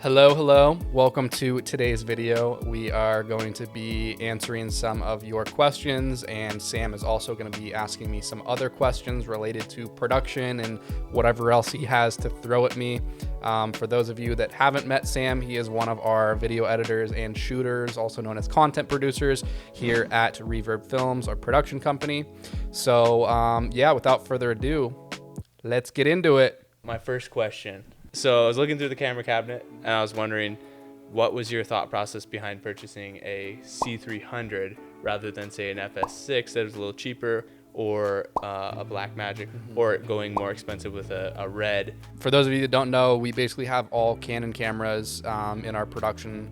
Hello. Welcome to today's video. We are going to be answering some of your questions, and Sam is also going to be asking me some other questions related to production and whatever else he has to throw at me. For those of you that haven't met Sam, he is one of our video editors and shooters, also known as content producers here at Reverb Films, our production company. So yeah, without further ado, let's get into it. My first question. So I was looking through the camera cabinet and I was wondering, what was your thought process behind purchasing a C300 rather than say an FS6 that was a little cheaper, or a Blackmagic, or going more expensive with a Red? For those of you that don't know, we basically have all Canon cameras in our production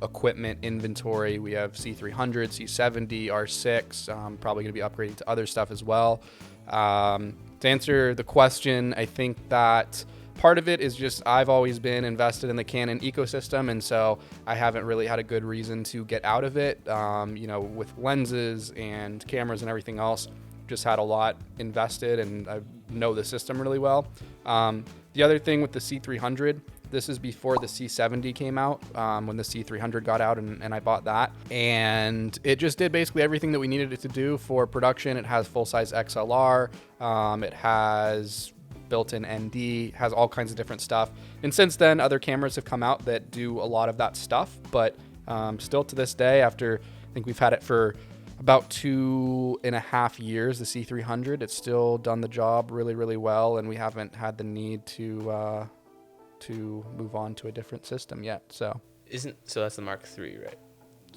equipment inventory. We have C300, C70, R6, probably going to be upgrading to other stuff as well. To answer the question, I think that part of it is just I've always been invested in the Canon ecosystem, and so I haven't really had a good reason to get out of it. You know, with lenses and cameras and everything else, just had a lot invested, and I know the system really well. The other thing with the C300, this is before the C70 came out, when the C300 got out, and I bought that. And it just did basically everything that we needed it to do for production. It has full-size XLR. It has built-in ND, has all kinds of different stuff. And since then, other cameras have come out that do a lot of that stuff. But still to this day, after I think we've had it for about 2.5 years, the C300, it's still done the job really, really well. And we haven't had the need to move on to a different system yet. So that's the Mark III, right?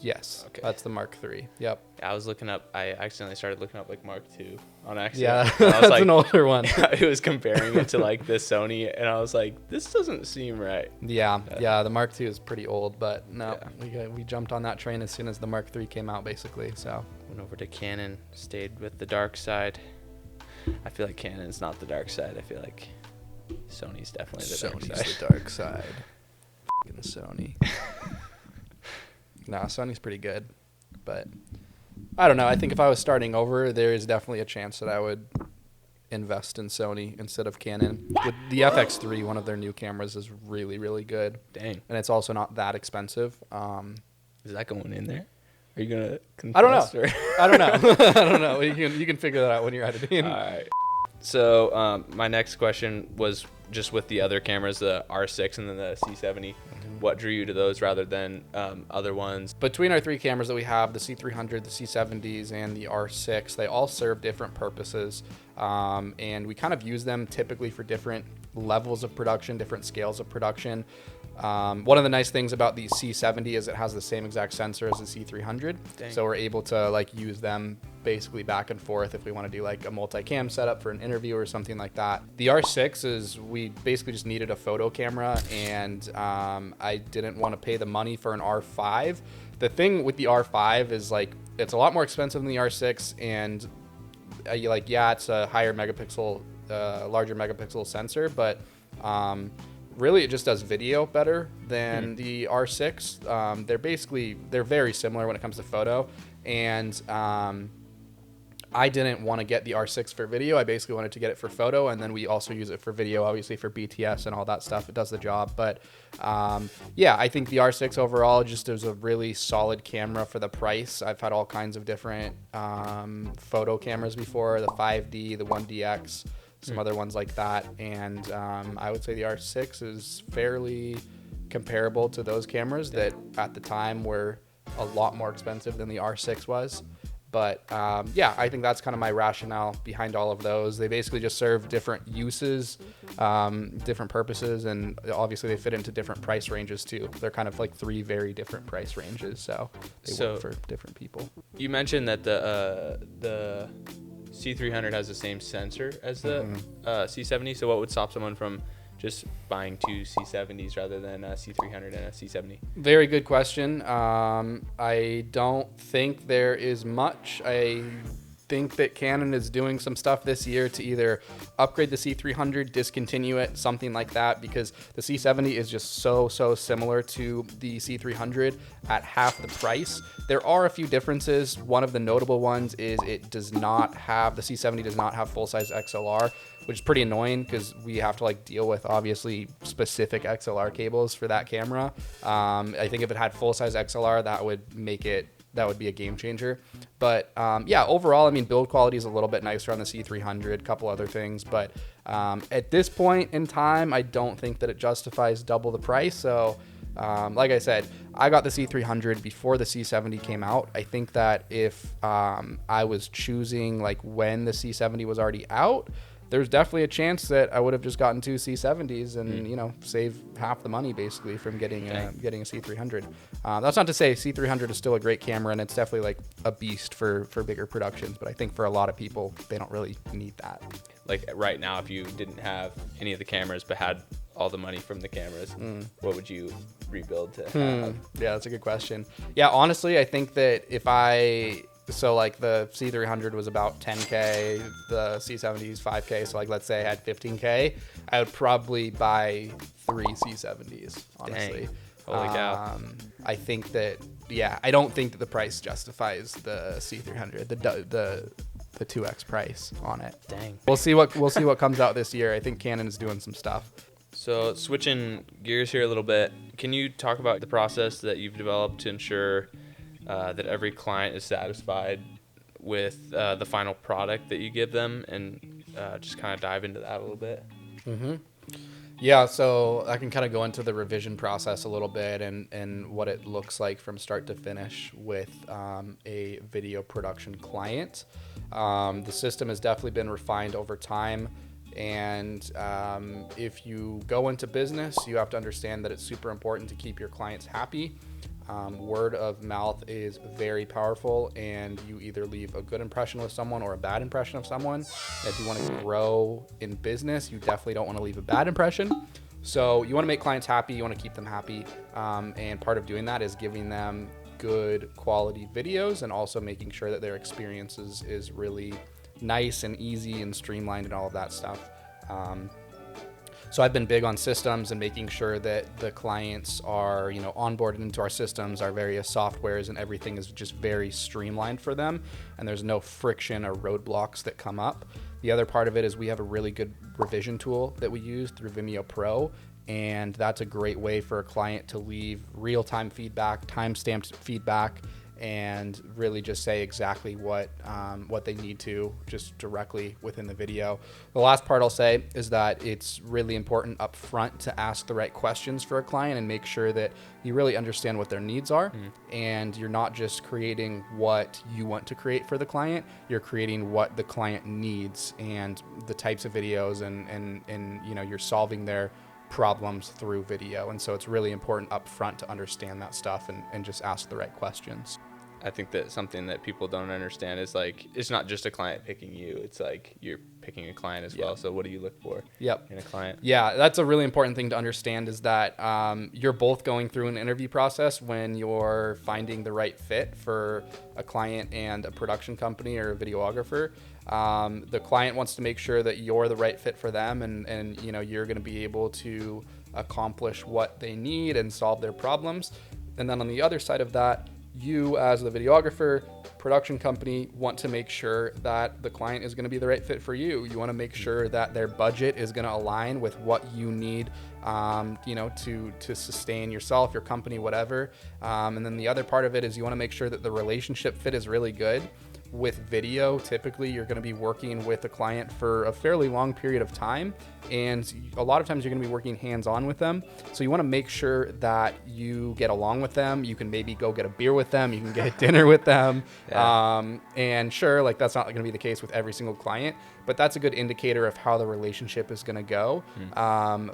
Yes, okay. That's the Mark III. Yep. I accidentally started looking up like Mark II on accident. Yeah, I was that's an older one. I was comparing it to like the Sony, and I was like, this doesn't seem right. Yeah, the Mark II is pretty old, but no, we jumped on that train as soon as the Mark III came out, basically. So went over to Canon, stayed with the dark side. I feel like Canon's not the dark side. I feel like Sony's definitely the dark side. Sony's the dark side. Fucking Sony. Nah, Sony's pretty good, but I don't know. I think if I was starting over, there is definitely a chance that I would invest in Sony instead of Canon. With the FX3, one of their new cameras, is really, really good. Dang. And it's also not that expensive. Is that going in there? Are you gonna confess? I don't know. I don't know. You can figure that out when you're editing. All right. So my next question was just with the other cameras, the R6 and then the C70. What drew you to those rather than other ones? Between our three cameras that we have, the C300, the C70s, and the R6, they all serve different purposes. And we kind of use them typically for different levels of production, different scales of production. One of the nice things about the C70 is it has the same exact sensor as the C300. Dang. So we're able to like use them basically back and forth if we want to do like a multi-cam setup for an interview or something like that. The R6 is, we basically just needed a photo camera, and I didn't want to pay the money for an R5. The thing with the R5 is like, it's a lot more expensive than the R6, and it's a higher megapixel, larger megapixel sensor, but really it just does video better than the R6. They're very similar when it comes to photo, and I didn't want to get the R6 for video. I basically wanted to get it for photo, and then we also use it for video, obviously for BTS and all that stuff. It does the job. But yeah, I think the R6 overall just is a really solid camera for the price. I've had all kinds of different photo cameras before, the 5D, the 1DX, some other ones like that. And I would say the R6 is fairly comparable to those cameras that at the time were a lot more expensive than the R6 was. But yeah, I think that's kind of my rationale behind all of those. They basically just serve different uses, different purposes, and obviously they fit into different price ranges too. They're kind of like three very different price ranges, so they work for different people. You mentioned that the C300 has the same sensor as the C70, so what would stop someone from just buying two C70s rather than a C300 and a C70? Very good question. I don't think there is much. I think that Canon is doing some stuff this year to either upgrade the C300, discontinue it, something like that, because the C70 is just so similar to the C300 at half the price. There are a few differences. One of the notable ones is the C70 does not have full-size XLR, which is pretty annoying because we have to like deal with obviously specific XLR cables for that camera. I think if it had full-size XLR, that would be a game changer. But yeah, overall, I mean, build quality is a little bit nicer on the C300, a couple other things. But at this point in time, I don't think that it justifies double the price. So like I said, I got the C300 before the C70 came out. I think that if I was choosing like when the C70 was already out, there's definitely a chance that I would have just gotten 2 C70s and, you know, save half the money basically from getting a C300. That's not to say C300 is still a great camera, and it's definitely like a beast for bigger productions. But I think for a lot of people, they don't really need that. Like right now, if you didn't have any of the cameras but had all the money from the cameras, what would you rebuild to have? Yeah, that's a good question. Yeah, honestly, I think that so like the C300 was about 10K, the C70 is 5K. So like, let's say I had 15K, I would probably buy 3 C70s, honestly. Dang. Holy cow. I think that, yeah, I don't think that the price justifies the C300, the 2X price on it. Dang. We'll see what comes out this year. I think Canon is doing some stuff. So switching gears here a little bit, can you talk about the process that you've developed to ensure that every client is satisfied with the final product that you give them, and just kind of dive into that a little bit? Yeah, so I can kind of go into the revision process a little bit and what it looks like from start to finish with a video production client. The system has definitely been refined over time. And if you go into business, you have to understand that it's super important to keep your clients happy. Word of mouth is very powerful, and you either leave a good impression with someone or a bad impression of someone. If you want to grow in business, you definitely don't want to leave a bad impression. So you want to make clients happy, you want to keep them happy, and part of doing that is giving them good quality videos and also making sure that their experience is really nice and easy and streamlined and all of that stuff. So I've been big on systems and making sure that the clients are, you know, onboarded into our systems, our various softwares, and everything is just very streamlined for them, and there's no friction or roadblocks that come up. The other part of it is we have a really good revision tool that we use through Vimeo Pro, and that's a great way for a client to leave real-time feedback, time-stamped feedback, and really just say exactly what they need to, just directly within the video. The last part I'll say is that it's really important up front to ask the right questions for a client and make sure that you really understand what their needs are, and you're not just creating what you want to create for the client, you're creating what the client needs and the types of videos, and you know, you're solving their problems through video. And so it's really important up front to understand that stuff and just ask the right questions. I think that something that people don't understand is like, it's not just a client picking you, it's like you're picking a client as well. So what do you look for in a client? Yeah, that's a really important thing to understand, is that you're both going through an interview process when you're finding the right fit for a client and a production company or a videographer. The client wants to make sure that you're the right fit for them, and you know, you're going to be able to accomplish what they need and solve their problems. And then on the other side of that, you as the videographer, production company, want to make sure that the client is going to be the right fit for you. You want to make sure that their budget is going to align with what you need, you know, to sustain yourself, your company, whatever. And then the other part of it is you want to make sure that the relationship fit is really good. With video, typically you're going to be working with a client for a fairly long period of time, and a lot of times you're going to be working hands-on with them. So you want to make sure that you get along with them. You can maybe go get a beer with them, you can get dinner with them. And sure, like that's not going to be the case with every single client, but that's a good indicator of how the relationship is going to go,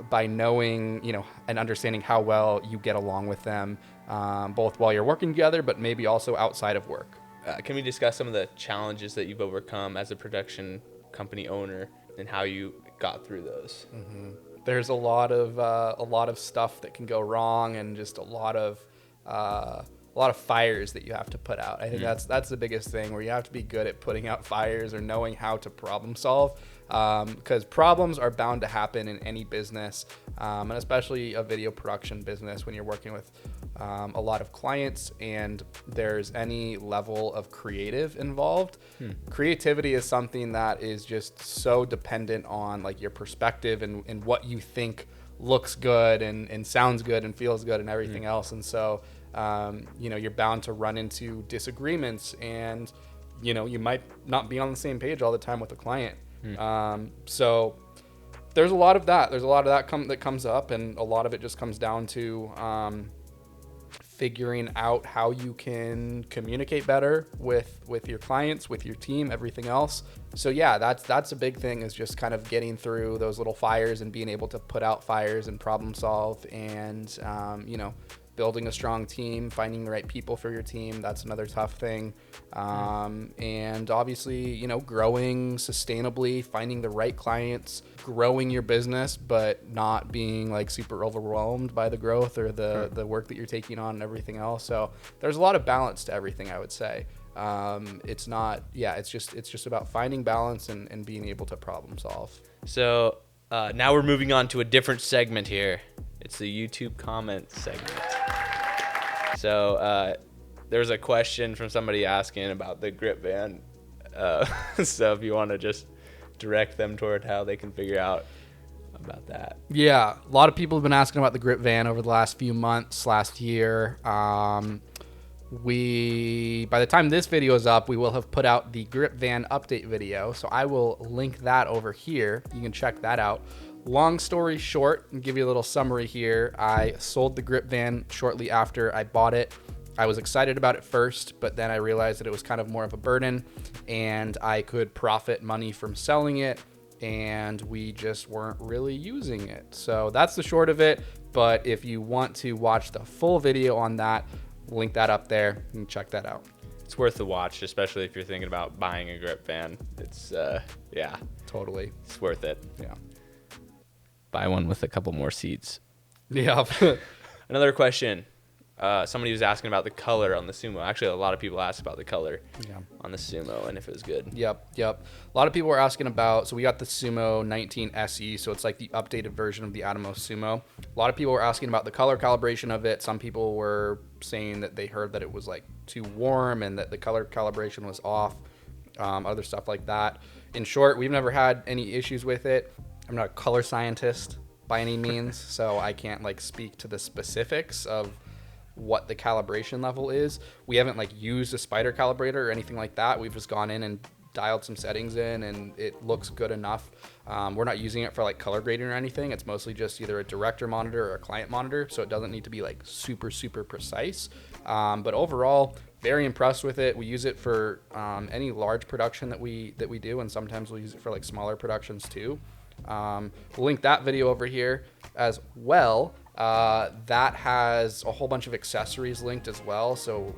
by knowing, you know, and understanding how well you get along with them, both while you're working together, but maybe also outside of work. Can we discuss some of the challenges that you've overcome as a production company owner and how you got through those? There's a lot of stuff that can go wrong, and just a lot of lot of fires that you have to put out. I think that's the biggest thing, where you have to be good at putting out fires or knowing how to problem solve, because problems are bound to happen in any business, and especially a video production business when you're working with a lot of clients and there's any level of creative involved. Creativity is something that is just so dependent on like your perspective and what you think looks good and sounds good and feels good and everything else. And so you're bound to run into disagreements, and you might not be on the same page all the time with a client. So there's a lot of that. That comes up, and a lot of it just comes down to figuring out how you can communicate better with your clients, with your team, everything else. So yeah, that's a big thing, is just kind of getting through those little fires and being able to put out fires and problem solve, and building a strong team, finding the right people for your team. That's another tough thing. And obviously, growing sustainably, finding the right clients, growing your business, but not being like super overwhelmed by the growth or the work that you're taking on and everything else. So there's a lot of balance to everything, I would say. It's just about finding balance and being able to problem solve. So now we're moving on to a different segment here. It's the YouTube comments segment. So there's a question from somebody asking about the grip van. So if you want to just direct them toward how they can figure out about that. Yeah, a lot of people have been asking about the grip van over the last few months, last year. By the time this video is up, we will have put out the grip van update video. So I will link that over here. You can check that out. Long story short, and give you a little summary here. I sold the grip van shortly after I bought it. I was excited about it first, but then I realized that it was kind of more of a burden, and I could profit money from selling it, and we just weren't really using it. So that's the short of it. But if you want to watch the full video on that, link that up there and check that out. It's worth the watch, especially if you're thinking about buying a grip van. It's Totally. it's worth it. Yeah. Buy one with a couple more seats. Yeah. Another question. Somebody was asking about the color on the Sumo. Actually, a lot of people asked about the color on the Sumo and if it was good. Yep. A lot of people were asking about, so we got the Sumo 19 SE, so it's like the updated version of the Atomos Sumo. A lot of people were asking about the color calibration of it. Some people were saying that they heard that it was like too warm and that the color calibration was off, other stuff like that. In short, we've never had any issues with it. I'm not a color scientist by any means, so I can't like speak to the specifics of what the calibration level is. We haven't like used a spider calibrator or anything like that. We've just gone in and dialed some settings in, and it looks good enough. We're not using it for like color grading or anything. It's mostly just either a director monitor or a client monitor, so it doesn't need to be like super precise. But overall, very impressed with it. We use it for any large production that we do, and sometimes we'll use it for like smaller productions too. We'll link that video over here as well. That has a whole bunch of accessories linked as well. So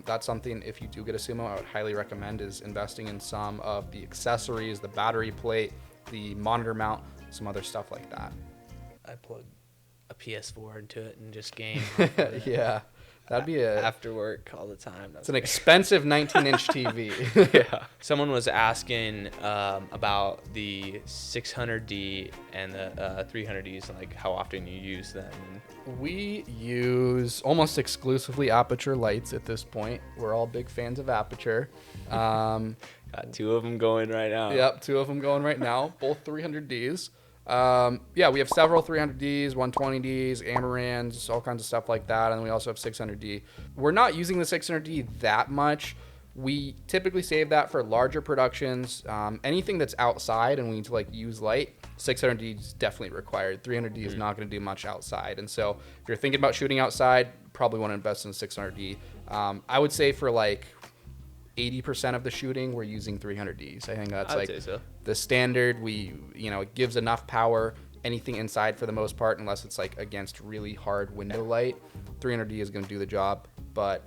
that's something, if you do get a Sumo, I would highly recommend, is investing in some of the accessories, the battery plate, the monitor mount, some other stuff like that. I plug a PS4 into it and just game. Yeah. That'd be after work all the time. It's an expensive 19-inch TV. Yeah. Someone was asking about the 600D and the 300Ds, like how often you use them. We use almost exclusively aperture lights at this point. We're all big fans of aperture. Got two of them going right now. Yep, two of them going right now, both 300Ds. We have several 300Ds, 120Ds, Amarans, all kinds of stuff like that. And then we also have 600D. We're not using the 600D that much. We typically save that for larger productions. Anything that's outside and we need to like use light, 600D is definitely required. 300D is not going to do much outside. And so if you're thinking about shooting outside, probably want to invest in 600D. I would say for like 80% of the shooting, we're using 300Ds. I think that's like the standard. It gives enough power. Anything inside for the most part, unless it's like against really hard window light, 300D is going to do the job. But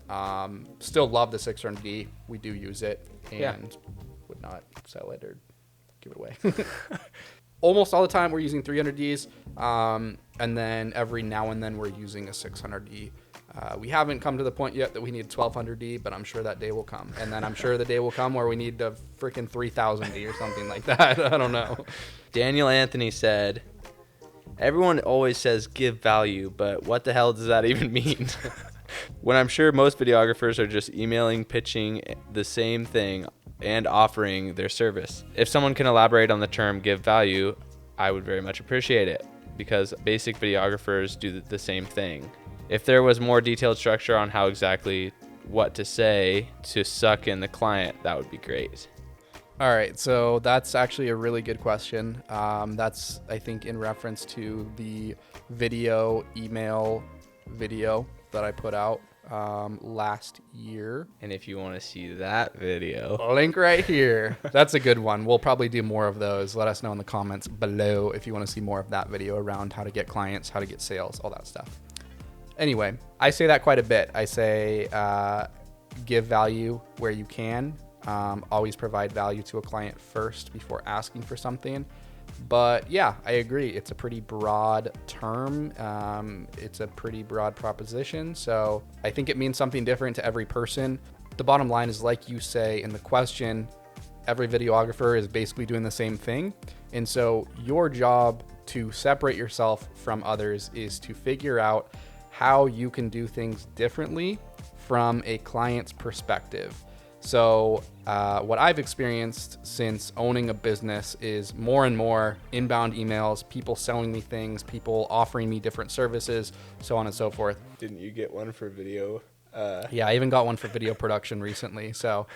still love the 600D. We do use it and would not sell it or give it away. Almost all the time we're using 300Ds, and then every now and then we're using a 600D. We haven't come to the point yet that we need 1200D, but I'm sure that day will come. And then I'm sure the day will come where we need the freaking 3000D or something like that. I don't know. Daniel Anthony said, everyone always says give value, but what the hell does that even mean? When I'm sure most videographers are just emailing, pitching the same thing and offering their service. If someone can elaborate on the term give value, I would very much appreciate it, because basic videographers do the same thing. If there was more detailed structure on how exactly what to say to suck in the client, that would be great. All right, so that's actually a really good question. That's, I think, in reference to the email video that I put out last year. And if you want to see that video, link right here. That's a good one. We'll probably do more of those. Let us know in the comments below if you want to see more of that video around how to get clients, how to get sales, all that stuff. Anyway, I say that quite a bit. I say give value where you can. Always provide value to a client first before asking for something. But yeah, I agree. It's a pretty broad term. It's a pretty broad proposition. So I think it means something different to every person. The bottom line is, like you say in the question, every videographer is basically doing the same thing. And so your job to separate yourself from others is to figure out how you can do things differently from a client's perspective. So what I've experienced since owning a business is more and more inbound emails, people selling me things, people offering me different services, so on and so forth. didn't you get one for video? Yeah, I even got one for video production recently. So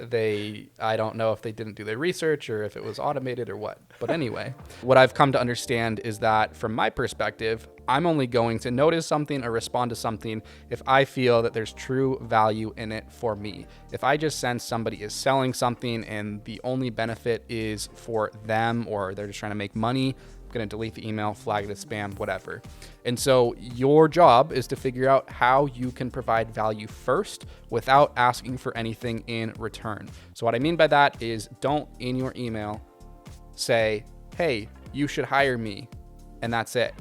I don't know if they didn't do their research or if it was automated or what. But anyway, what I've come to understand is that from my perspective, I'm only going to notice something or respond to something if I feel that there's true value in it for me. If I just sense somebody is selling something and the only benefit is for them, or they're just trying to make money, going to delete the email, flag it as spam, whatever. And so your job is to figure out how you can provide value first without asking for anything in return. So what I mean by that is, don't in your email say, hey, you should hire me, and that's it.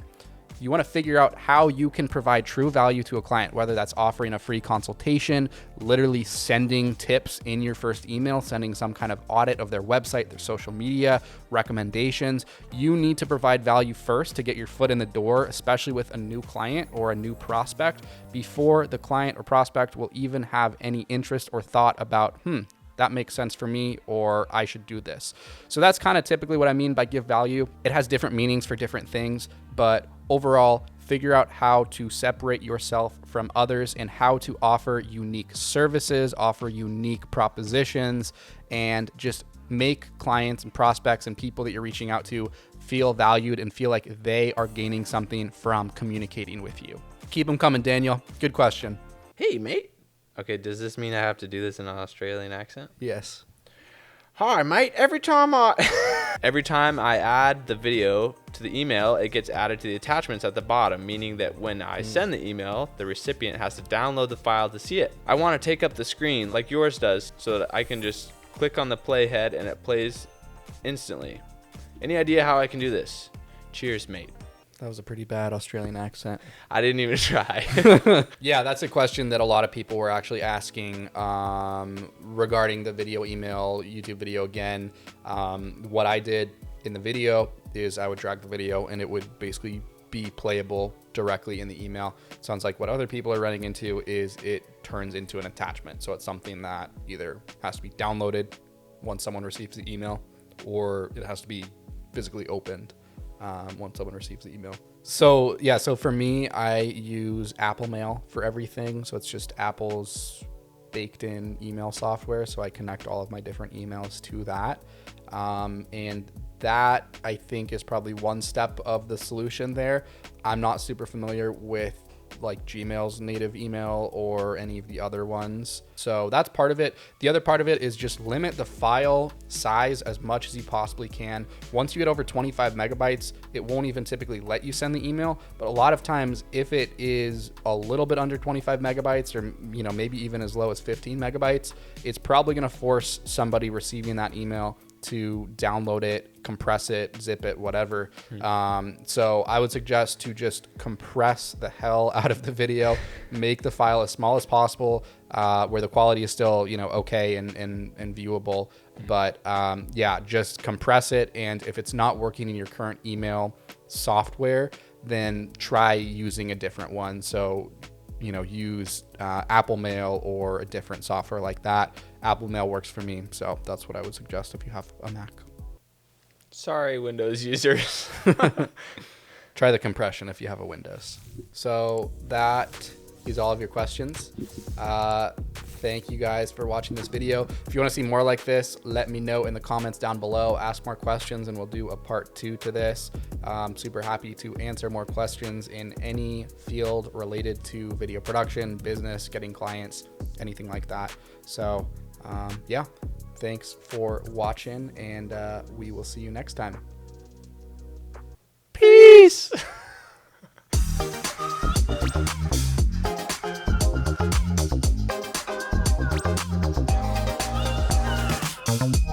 You want to figure out how you can provide true value to a client, whether that's offering a free consultation, literally sending tips in your first email, sending some kind of audit of their website, their social media, recommendations. You need to provide value first to get your foot in the door, especially with a new client or a new prospect, before the client or prospect will even have any interest or thought about, that makes sense for me, or I should do this. So that's kind of typically what I mean by give value. It has different meanings for different things, but overall, figure out how to separate yourself from others and how to offer unique services, offer unique propositions, and just make clients and prospects and people that you're reaching out to feel valued and feel like they are gaining something from communicating with you. Keep them coming, Daniel. Good question. Hey, mate. Okay, does this mean I have to do this in an Australian accent? Yes. Hi, mate. Every time I add the video to the email, it gets added to the attachments at the bottom, meaning that when I send the email, the recipient has to download the file to see it. I want to take up the screen like yours does so that I can just click on the playhead and it plays instantly. Any idea how I can do this? Cheers, mate. That was a pretty bad Australian accent. I didn't even try. Yeah, that's a question that a lot of people were actually asking regarding the video email, YouTube video again. What I did in the video is I would drag the video and it would basically be playable directly in the email. Sounds like what other people are running into is it turns into an attachment. So it's something that either has to be downloaded once someone receives the email, or it has to be physically opened once someone receives the email. So yeah, so for me, I use Apple Mail for everything. So it's just Apple's baked in email software. So I connect all of my different emails to that. And that, I think, is probably one step of the solution there. I'm not super familiar with like Gmail's native email or any of the other ones. So that's part of it. The other part of it is just limit the file size as much as you possibly can. Once you get over 25 megabytes, it won't even typically let you send the email. But a lot of times, if it is a little bit under 25 megabytes, or maybe even as low as 15 megabytes, it's probably going to force somebody receiving that email to download it compress it, zip it, whatever. So I would suggest to just compress the hell out of the video, make the file as small as possible, where the quality is still, okay and viewable. But yeah, just compress it. And if it's not working in your current email software, then try using a different one. So use Apple Mail or a different software like that. Apple Mail works for me, so that's what I would suggest if you have a Mac. Sorry, Windows users. Try the compression if you have a Windows. So that is all of your questions. Thank you guys for watching this video. If you want to see more like this, let me know in the comments down below. Ask more questions and we'll do a part 2 to this. I'm super happy to answer more questions in any field related to video production, business, getting clients, anything like that. So yeah, thanks for watching, and we will see you next time. Peace. Thank you.